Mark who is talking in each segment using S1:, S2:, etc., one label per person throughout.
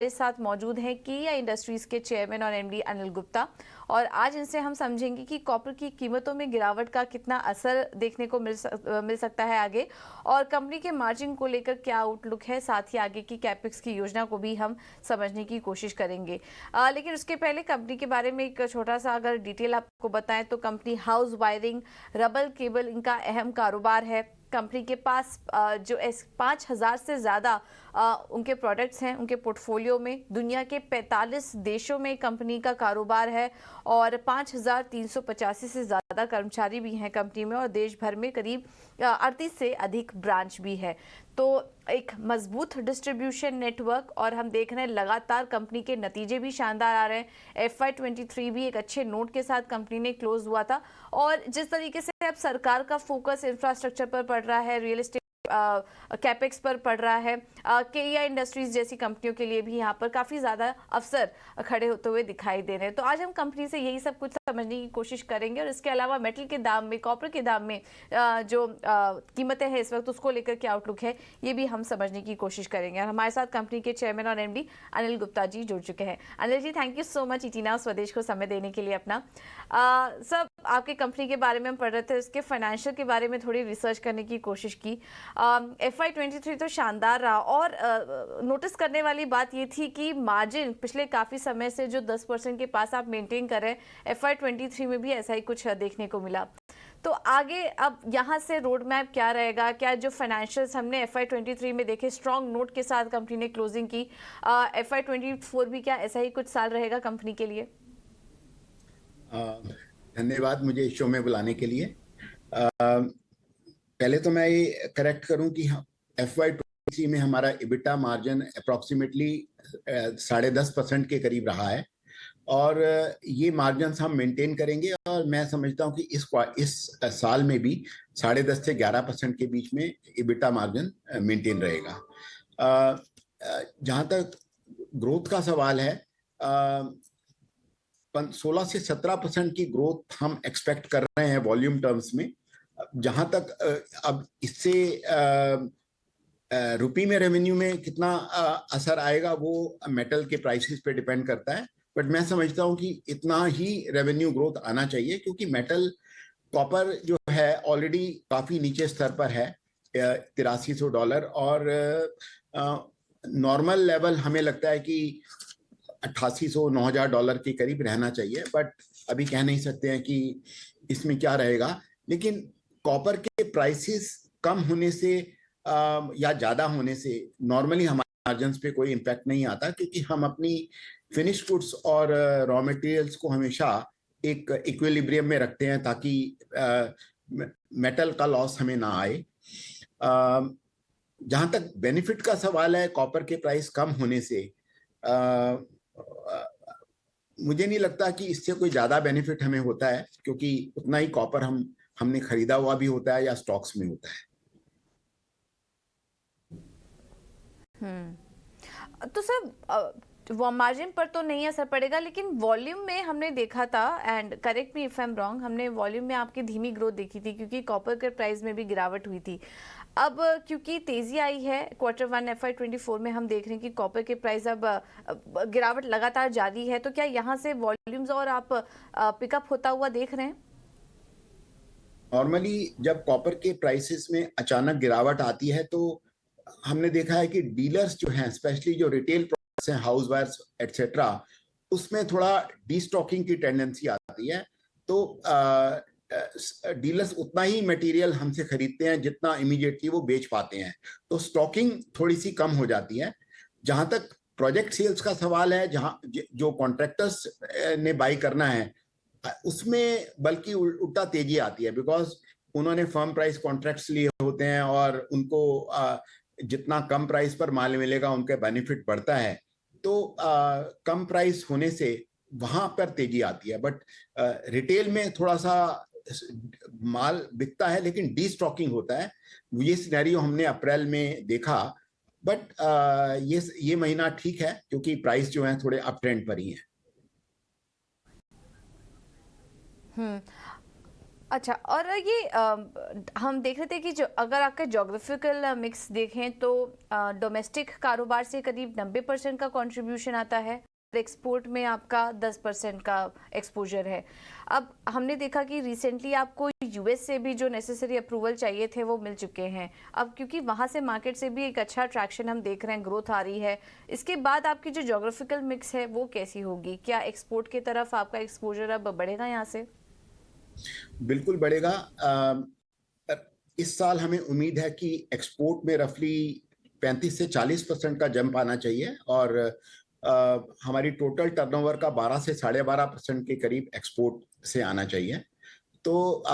S1: साथ मौजूद हैं किया इंडस्ट्रीज के चेयरमैन और एमडी अनिल गुप्ता। और आज इनसे हम समझेंगे कि कॉपर की कीमतों में गिरावट का कितना असर देखने को मिल सकता है आगे, और कंपनी के मार्जिन को लेकर क्या आउटलुक है। साथ ही आगे की कैपेक्स की योजना को भी हम समझने की कोशिश करेंगे। लेकिन उसके पहले कंपनी के बारे में एक छोटा सा अगर डिटेल आपको बताएं तो company house wiring, rubber cable इनका अहम कारोबार है। कंपनी के पास जो 5,000 से ज़्यादा उनके प्रोडक्ट्स हैं उनके पोर्टफोलियो में। दुनिया के 45 देशों में कंपनी का कारोबार है और 5,385 से ज़्यादा कर्मचारी भी हैं कंपनी में, और देश भर में करीब 38 से अधिक ब्रांच भी है। तो एक मजबूत डिस्ट्रीब्यूशन नेटवर्क, और हम देख रहे हैं लगातार कंपनी के नतीजे भी शानदार आ रहे हैं। FY23 भी एक अच्छे नोट के साथ कंपनी ने क्लोज हुआ था, और जिस तरीके से अब सरकार का फोकस इंफ्रास्ट्रक्चर पर पड़ रहा है, रियल एस्टेट कैपेक्स पर पड़ रहा है, केईआ इंडस्ट्रीज जैसी कंपनियों के लिए भी यहाँ पर काफ़ी ज़्यादा अवसर खड़े होते हुए दिखाई दे रहे हैं। तो आज हम कंपनी से यही सब कुछ समझने की कोशिश करेंगे, और इसके अलावा मेटल के दाम में, कॉपर के दाम में जो कीमतें हैं इस वक्त, उसको लेकर क्या आउटलुक है, ये भी हम समझने की कोशिश करेंगे। और हमारे साथ कंपनी के चेयरमैन और एमडी अनिल गुप्ता जी जुड़ चुके हैं। Anil ji, thank you so much ET now Swadesh को समय देने के लिए अपना। सब आपकी कंपनी के बारे में हम पढ़ रहे थे, उसके फाइनेंशियल के बारे में थोड़ी रिसर्च करने की कोशिश की। FY23 तो शानदार रहा, और नोटिस करने वाली बात ये थी कि मार्जिन पिछले काफ़ी समय से जो 10% के पास आप मेंटेन कर रहे हैं, FY23 में भी ऐसा ही कुछ देखने को मिला। तो आगे अब यहाँ से रोड मैप क्या रहेगा? क्या जो फाइनेंशियल्स हमने FY23 में देखे, स्ट्रॉन्ग नोट के साथ कंपनी ने क्लोजिंग की, FY24 भी क्या ऐसा ही कुछ साल रहेगा कंपनी के लिए?
S2: धन्यवाद मुझे इस शो में बुलाने के लिए। पहले तो मैं ये करेक्ट करूं कि FY23 में हमारा EBITDA मार्जिन अप्रोक्सीमेटली 10.5% के करीब रहा है, और ये मार्जिन हम मेंटेन करेंगे। और मैं समझता हूं कि इस साल में भी 10.5 से 11% के बीच में EBITDA मार्जिन मेंटेन रहेगा। जहां तक ग्रोथ का सवाल है, 16 से 17% की ग्रोथ हम एक्सपेक्ट कर रहे हैं वॉल्यूम टर्म्स में। जहां तक अब इससे रुपी में रेवेन्यू में कितना असर आएगा वो मेटल के प्राइसेस पे डिपेंड करता है, बट मैं समझता हूं कि इतना ही रेवेन्यू ग्रोथ आना चाहिए, क्योंकि मेटल कॉपर जो है ऑलरेडी काफी नीचे स्तर पर है, $8300, और नॉर्मल लेवल हमें लगता है कि $8,800-9,000 के करीब रहना चाहिए, बट अभी कह नहीं सकते हैं कि इसमें क्या रहेगा। लेकिन कॉपर के प्राइसेस कम होने से या ज्यादा होने से नॉर्मली हमारे मार्जिन्स पे कोई इम्पैक्ट नहीं आता, क्योंकि हम अपनी फिनिश गुड्स और रॉ मटेरियल्स को हमेशा एक इक्विलिब्रियम में रखते हैं, ताकि मेटल का लॉस हमें ना आए। जहां तक बेनिफिट का सवाल है कॉपर के प्राइस कम होने से, मुझे नहीं लगता कि इससे कोई ज्यादा बेनिफिट हमें होता है, क्योंकि उतना ही कॉपर हमने खरीदा हुआ भी होता है या स्टॉक्स में होता है।
S1: तो सर मार्जिन पर तो नहीं असर पड़ेगा, लेकिन वॉल्यूम में हमने देखा था, and correct me if I am wrong, हमने वॉल्यूम में आपकी धीमी ग्रोथ देखी थी क्योंकि कॉपर के प्राइस में भी गिरावट हुई थी। अब क्योंकि तेजी आई है Q1 FY24 में, हम देख रहे हैं कि कॉपर के प्राइस अब गिरावट लगातार जारी है। तो क्या यहाँ से वॉल्यूम्स और आप पिकअप होता हुआ देख रहे हैं?
S2: नॉर्मली जब कॉपर के प्राइसेस में अचानक गिरावट आती है, तो हमने देखा है कि डीलर्स जो हैं, स्पेशली जो रिटेल प्रोडक्ट्स हैं, हाउस वायर्स एटसेट्रा, उसमें थोड़ा डीस्टॉकिंग की टेंडेंसी आती है। तो डीलर्स उतना ही मटेरियल हमसे खरीदते हैं जितना इमीडिएटली वो बेच पाते हैं, तो स्टॉकिंग थोड़ी सी कम हो जाती है। जहां तक प्रोजेक्ट सेल्स का सवाल है, जहां जो कॉन्ट्रैक्टर्स ने बाई करना है, उसमें बल्कि उल्टा तेजी आती है, बिकॉज उन्होंने फर्म प्राइस कॉन्ट्रैक्ट्स लिए होते हैं, और उनको जितना कम प्राइस पर माल मिलेगा उनका बेनिफिट बढ़ता है। तो कम प्राइस होने से वहां पर तेजी आती है, बट रिटेल में थोड़ा सा माल बिकता है लेकिन डी स्टॉकिंग होता है। ये सिनेरियो हमने अप्रैल में देखा, बट ये महीना ठीक है क्योंकि प्राइस जो है थोड़े अप ट्रेंड पर ही है।
S1: अच्छा, और ये हम देख रहे थे कि जो अगर आपका जोग्राफिकल मिक्स देखें तो डोमेस्टिक कारोबार से करीब 90% का कंट्रीब्यूशन आता है और एक्सपोर्ट में आपका 10% का एक्सपोजर है। अब हमने देखा कि रिसेंटली आपको यूएस से भी जो नेसेसरी अप्रूवल चाहिए थे वो मिल चुके हैं। अब क्योंकि वहाँ से मार्केट से भी एक अच्छा अट्रैक्शन हम देख रहे हैं, ग्रोथ आ रही है, इसके बाद आपकी जो जोग्राफिकल मिक्स है वो कैसी होगी? क्या एक्सपोर्ट की तरफ आपका एक्सपोजर अब बढ़ेगा यहाँ से?
S2: बिल्कुल बढ़ेगा। इस साल हमें उम्मीद है कि एक्सपोर्ट में रफली 35 से 40% का जंप आना चाहिए और हमारी टोटल टर्नओवर का 12 से 12.5% के करीब एक्सपोर्ट से आना चाहिए। तो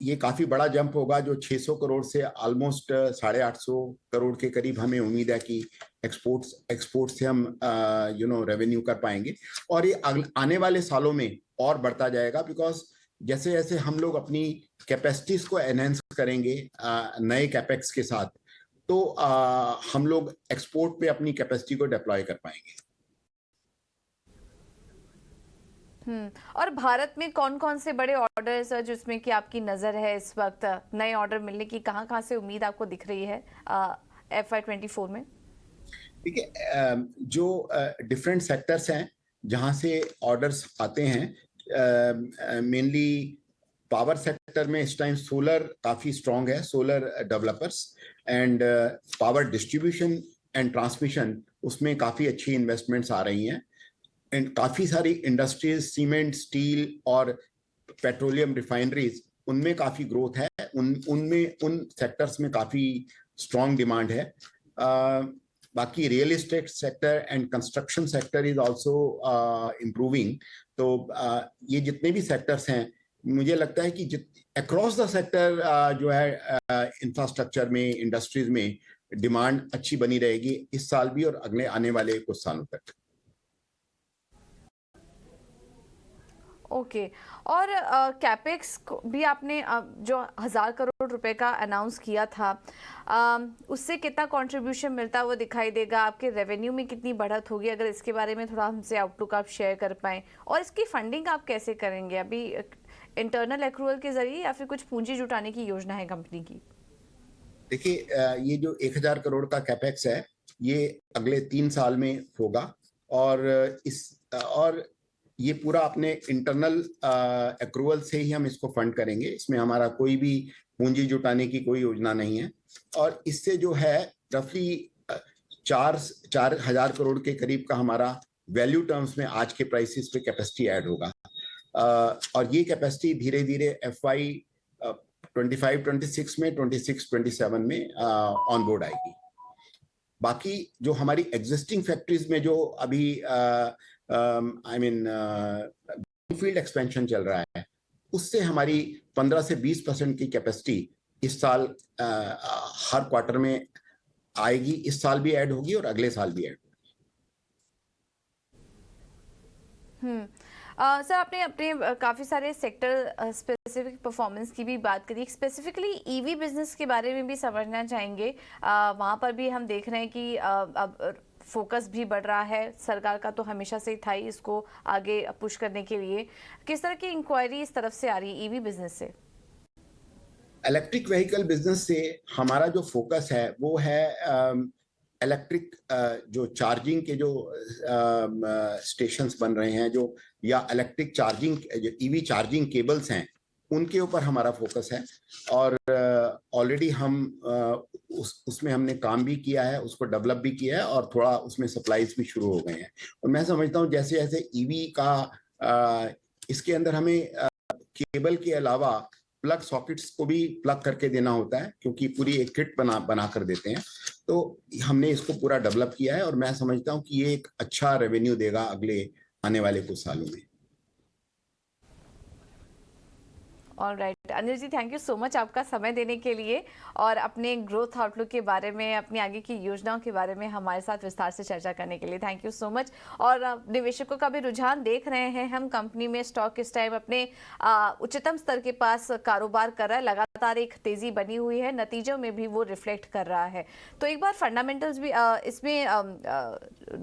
S2: ये काफी बड़ा जंप होगा, जो 600 करोड़ से ऑलमोस्ट 850 करोड़ के करीब हमें उम्मीद है कि एक्सपोर्ट से हम रेवेन्यू कर पाएंगे। और ये आने वाले सालों में और बढ़ता जाएगा, बिकॉज जैसे जैसे हम लोग अपनी कैपेसिटीज को एनहेंस करेंगे नए कैपेक्स के साथ, तो हम लोग एक्सपोर्ट पे अपनी कैपेसिटी को डिप्लॉय कर पाएंगे।
S1: और भारत में कौन कौन से बड़े ऑर्डर्स है जिसमें कि आपकी नजर है इस वक्त? नए ऑर्डर मिलने की कहाँ कहाँ से उम्मीद आपको दिख रही है FY24 में?
S2: देखिए, जो डिफरेंट सेक्टर्स हैं जहां से ऑर्डर्स आते हैं, मेनली पावर सेक्टर में इस टाइम सोलर काफी स्ट्रांग है, solar developers and power distribution and transmission, उसमें काफी अच्छी इन्वेस्टमेंट्स आ रही हैं। एंड काफी सारी इंडस्ट्रीज, सीमेंट, स्टील और पेट्रोलियम रिफाइनरीज, उनमें काफी ग्रोथ है, उन सेक्टर्स में काफी स्ट्रांग डिमांड है। बाकी real estate sector and construction sector is also improving. तो ये जितने भी सेक्टर्स हैं, मुझे लगता है कि अक्रॉस द सेक्टर जो है इंफ्रास्ट्रक्चर में, इंडस्ट्रीज में डिमांड अच्छी बनी रहेगी इस साल भी और अगले आने वाले कुछ सालों तक।
S1: ओके। और कैपेक्स भी आपने जो 1000 करोड़ रुपए का अनाउंस किया था, उससे कितना कंट्रीब्यूशन मिलता है वो दिखाई देगा? आपके रेवेन्यू में कितनी बढ़त होगी? अगर इसके बारे में थोड़ा हमसे आउटलुक आप शेयर कर पाएं, और इसकी फंडिंग आप कैसे करेंगे? अभी इंटरनल एक्रूवल के जरिए या फिर कुछ पूंजी जुटाने की योजना है कंपनी की?
S2: देखिए, ये जो 1000 करोड़ का कैपेक्स है, ये अगले 3 साल में होगा और ये पूरा अपने इंटरनल एक्रूवल से ही हम इसको फंड करेंगे। इसमें हमारा कोई भी पूंजी जुटाने की कोई योजना नहीं है। और इससे जो है रफली 4,000 करोड़ के करीब का हमारा वैल्यू टर्म्स में आज के प्राइसेस पे कैपेसिटी ऐड होगा। और ये कैपेसिटी धीरे धीरे FY25-26 में, 26-27 में ऑन बोर्ड आएगी। बाकी जो हमारी एग्जिस्टिंग फैक्ट्रीज में जो अभी फील्ड एक्सपेंशन चल रहा है, उससे हमारी 15 से 20% की कैपेसिटी इस साल हर क्वार्टर में आएगी। इस साल भी ऐड होगी और अगले साल भी ऐड होगी।
S1: सर, आपने अपने काफ़ी सारे सेक्टर स्पेसिफिक परफॉर्मेंस की भी बात करी। स्पेसिफिकली ईवी बिजनेस के बारे में भी समझना चाहेंगे। वहाँ पर भी हम देख रहे हैं कि अब फोकस भी बढ़ रहा है, सरकार का तो हमेशा से ही था ही इसको आगे पुश करने के लिए। किस तरह की इंक्वायरी इस तरफ से आ रही है ईवी बिजनेस से?
S2: इलेक्ट्रिक व्हीकल बिजनेस से हमारा जो फोकस है वो है इलेक्ट्रिक जो चार्जिंग के जो स्टेशंस बन रहे हैं, जो या इलेक्ट्रिक चार्जिंग, जो ईवी चार्जिंग केबल्स हैं, उनके ऊपर हमारा फोकस है। और ऑलरेडी हम उसमें हमने काम भी किया है, उसको डेवलप भी किया है और थोड़ा उसमें सप्लाईज भी शुरू हो गए हैं। और मैं समझता हूँ जैसे जैसे ईवी का इसके अंदर हमें केबल के अलावा प्लग सॉकेट्स को भी प्लग करके देना होता है, क्योंकि पूरी एक किट बना कर देते हैं। तो हमने इसको पूरा डेवलप किया है और मैं समझता हूँ कि ये एक अच्छा रेवेन्यू देगा अगले आने वाले कुछ सालों में।
S1: All right. Anil ji, thank you so much आपका समय देने के लिए और अपने ग्रोथ आउटलुक के बारे में, अपनी आगे की योजनाओं के बारे में हमारे साथ विस्तार से चर्चा करने के लिए थैंक यू सो मच। और निवेशकों का भी रुझान देख रहे हैं हम, कंपनी में स्टॉक इस टाइम अपने उच्चतम स्तर के पास कारोबार कर रहा है, लगातार एक तेजी बनी हुई है, नतीजों में भी वो रिफ्लेक्ट कर रहा है। तो एक बार फंडामेंटल्स भी इसमें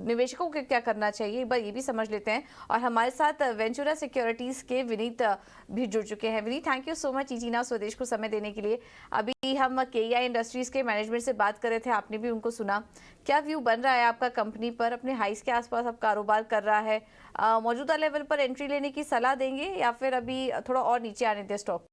S1: निवेशकों को क्या करना चाहिए एक बार ये भी समझ लेते हैं। और हमारे साथ वेंचुरा सिक्योरिटीज के विनीत भी जुड़ चुके हैं। Vineet, thank you so much इजीना स्वदेश को समय देने के लिए। अभी हम केईआई इंडस्ट्रीज के मैनेजमेंट से बात कर रहे थे, आपने भी उनको सुना। क्या व्यू बन रहा है आपका कंपनी पर? अपने हाइस के आसपास अब कारोबार कर रहा है, मौजूदा लेवल पर एंट्री लेने की सलाह देंगे या फिर अभी थोड़ा और नीचे आने दें स्टॉक?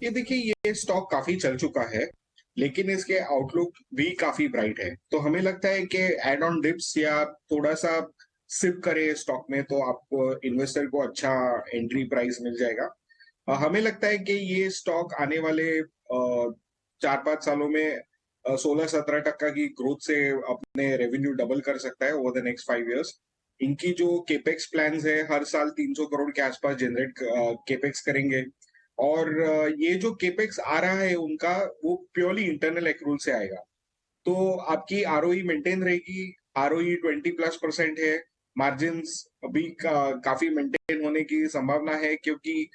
S3: ये देखिए, ये स्टॉक काफी चल चुका है, लेकिन इसके आउटलुक भी काफी ब्राइट है। तो हमें लगता है कि एड ऑन डिप्स या थोड़ा सा सिप करे स्टॉक में तो आपको इन्वेस्टर को अच्छा एंट्री प्राइस मिल जाएगा। हमें लगता है कि ये स्टॉक आने वाले 4-5 सालों में 16-17% की ग्रोथ से अपने रेवेन्यू डबल कर सकता है ओवर द नेक्स्ट 5 इयर्स। इनकी जो केपेक्स प्लान्स है, हर साल 300 करोड़ के आसपास जनरेट केपेक्स करेंगे। और ये जो केपेक्स आ रहा है उनका, वो प्योरली इंटरनल एक्रूल से आएगा। तो आपकी आरओई मेंटेन रहेगी, आरओई 20+% है, मार्जिन्स भी काफी मेंटेन होने की संभावना है क्योंकि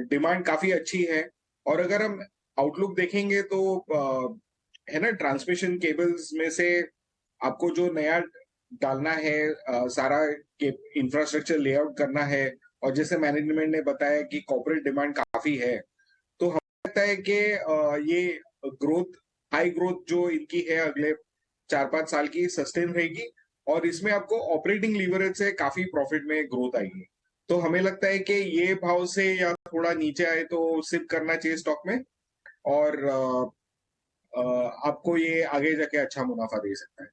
S3: डिमांड काफी अच्छी है। और अगर हम आउटलुक देखेंगे तो है ना, ट्रांसमिशन केबल्स में से आपको जो नया डालना है, सारा इंफ्रास्ट्रक्चर लेआउट करना है, और जैसे मैनेजमेंट ने बताया कि कॉर्पोरेट डिमांड काफी है, तो हमें लगता है कि ये ग्रोथ, हाई ग्रोथ जो इनकी है अगले 4-5 साल की, सस्टेन रहेगी। और इसमें आपको ऑपरेटिंग लीवरेज से काफी प्रॉफिट में ग्रोथ आएगी। तो हमें लगता है कि ये भाव से या थोड़ा नीचे आए तो सिप करना चाहिए स्टॉक में, और आपको ये आगे जाके अच्छा मुनाफा दे सकता है।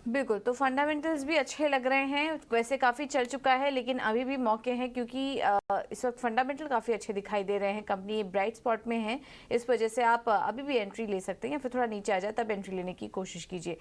S1: बिल्कुल, तो फंडामेंटल्स भी अच्छे लग रहे हैं, वैसे काफ़ी चल चुका है लेकिन अभी भी मौके हैं क्योंकि इस वक्त फंडामेंटल काफ़ी अच्छे दिखाई दे रहे हैं, कंपनी ब्राइट स्पॉट में है, इस वजह से आप अभी भी एंट्री ले सकते हैं या फिर थोड़ा नीचे आ जाए तब एंट्री लेने की कोशिश कीजिए।